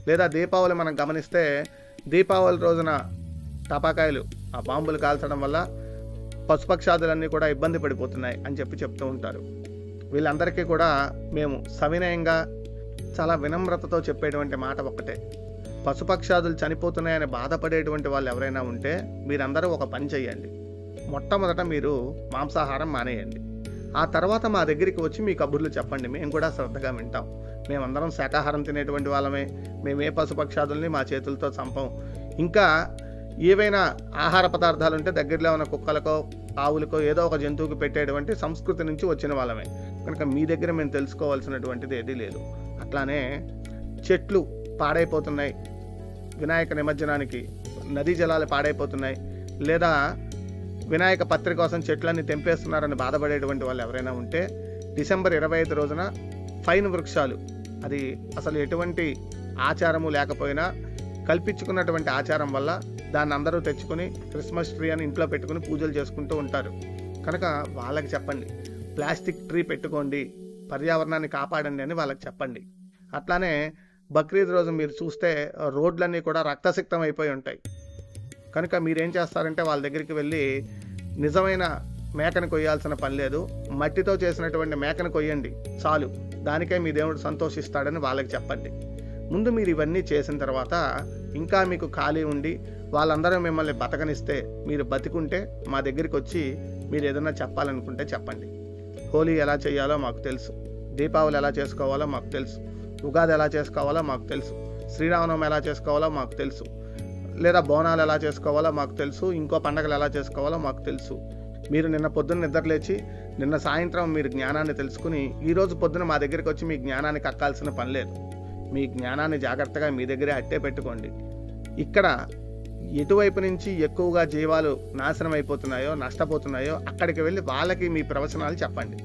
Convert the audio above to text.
లేదా దీపావళి మనం గమనిస్తే దీపావళి రోజున టపాకాయలు ఆ బాంబులు కాల్చడం వల్ల పశుపక్షాదులన్నీ కూడా ఇబ్బంది పడిపోతున్నాయి అని చెప్తూ ఉంటారు. వీళ్ళందరికీ కూడా మేము సవినయంగా చాలా వినమ్రతతో చెప్పేటువంటి మాట ఒక్కటే, పశుపక్షాదులు చనిపోతున్నాయని బాధపడేటువంటి వాళ్ళు ఎవరైనా ఉంటే మీరందరూ ఒక పని చేయండి. మొట్టమొదట మీరు మాంసాహారం మానేయండి. ఆ తర్వాత మా దగ్గరికి వచ్చి మీ కబుర్లు చెప్పండి, మేము కూడా శ్రద్ధగా వింటాం. మేమందరం శాకాహారం తినేటువంటి వాళ్ళమే, మేమే పశుపక్షాదుల్ని మా చేతులతో చంపం. ఇంకా ఏవైనా ఆహార పదార్థాలు ఉంటే దగ్గరలో ఉన్న కుక్కలకో ఆవులకో ఏదో ఒక జంతువుకి పెట్టేటువంటి సంస్కృతి నుంచి వచ్చిన వాళ్ళమే కనుక మీ దగ్గర మేము తెలుసుకోవాల్సినటువంటిది ఏదీ లేదు. అట్లానే చెట్లు పాడైపోతున్నాయి, వినాయక నిమజ్జనానికి నదీ జలాలు పాడైపోతున్నాయి, లేదా వినాయక పత్రి కోసం చెట్లన్నీ తెంపేస్తున్నారని బాధపడేటువంటి వాళ్ళు ఎవరైనా ఉంటే డిసెంబర్ 25 రోజున ఫైన్ వృక్షాలు, అది అసలు ఎటువంటి ఆచారము లేకపోయినా కల్పించుకున్నటువంటి ఆచారం వల్ల దాన్ని అందరూ తెచ్చుకొని క్రిస్మస్ ట్రీ అని ఇంట్లో పెట్టుకుని పూజలు చేసుకుంటూ ఉంటారు. కనుక వాళ్ళకి చెప్పండి, ప్లాస్టిక్ ట్రీ పెట్టుకోండి, పర్యావరణాన్ని కాపాడండి అని వాళ్ళకి చెప్పండి. అట్లానే బక్రీద్ రోజు మీరు చూస్తే రోడ్లన్నీ కూడా రక్తసిక్తం అయిపోయి ఉంటాయి. కనుక మీరేం చేస్తారంటే వాళ్ళ దగ్గరికి వెళ్ళి నిజమైన మేకను కొయ్యాల్సిన పని లేదు, మట్టితో చేసినటువంటి మేకను కొయ్యండి చాలు, దానికే మీ దేవుడు సంతోషిస్తాడని వాళ్ళకి చెప్పండి. ముందు మీరు ఇవన్నీ చేసిన తర్వాత ఇంకా మీకు ఖాళీ ఉండి వాళ్ళందరూ మిమ్మల్ని బతకనిస్తే, మీరు బతికుంటే మా దగ్గరికి వచ్చి మీరు ఏదైనా చెప్పాలనుకుంటే చెప్పండి. హోలీ ఎలా చేయాలో మాకు తెలుసు, దీపావళి ఎలా చేసుకోవాలో మాకు తెలుసు, ఉగాది ఎలా చేసుకోవాలో మాకు తెలుసు, శ్రీరామనవమి ఎలా చేసుకోవాలో మాకు తెలుసు, లేదా బోనాలు ఎలా చేసుకోవాలో మాకు తెలుసు, ఇంకో పండగలు ఎలా చేసుకోవాలో మాకు తెలుసు. మీరు నిన్న పొద్దున్న నిద్రలేచి నిన్న సాయంత్రం మీరు జ్ఞానాన్ని తెలుసుకుని ఈరోజు పొద్దున మా దగ్గరికి వచ్చి మీ జ్ఞానాన్ని కక్కాల్సిన పని లేదు. మీ జ్ఞానాన్ని జాగ్రత్తగా మీ దగ్గరే అట్టే పెట్టుకోండి. ఇక్కడ ఎటువైపు నుంచి ఎక్కువగా జీవాలు నాశనం అయిపోతున్నాయో నష్టపోతున్నాయో అక్కడికి వెళ్ళి వాళ్ళకి మీ ప్రవచనాలు చెప్పండి.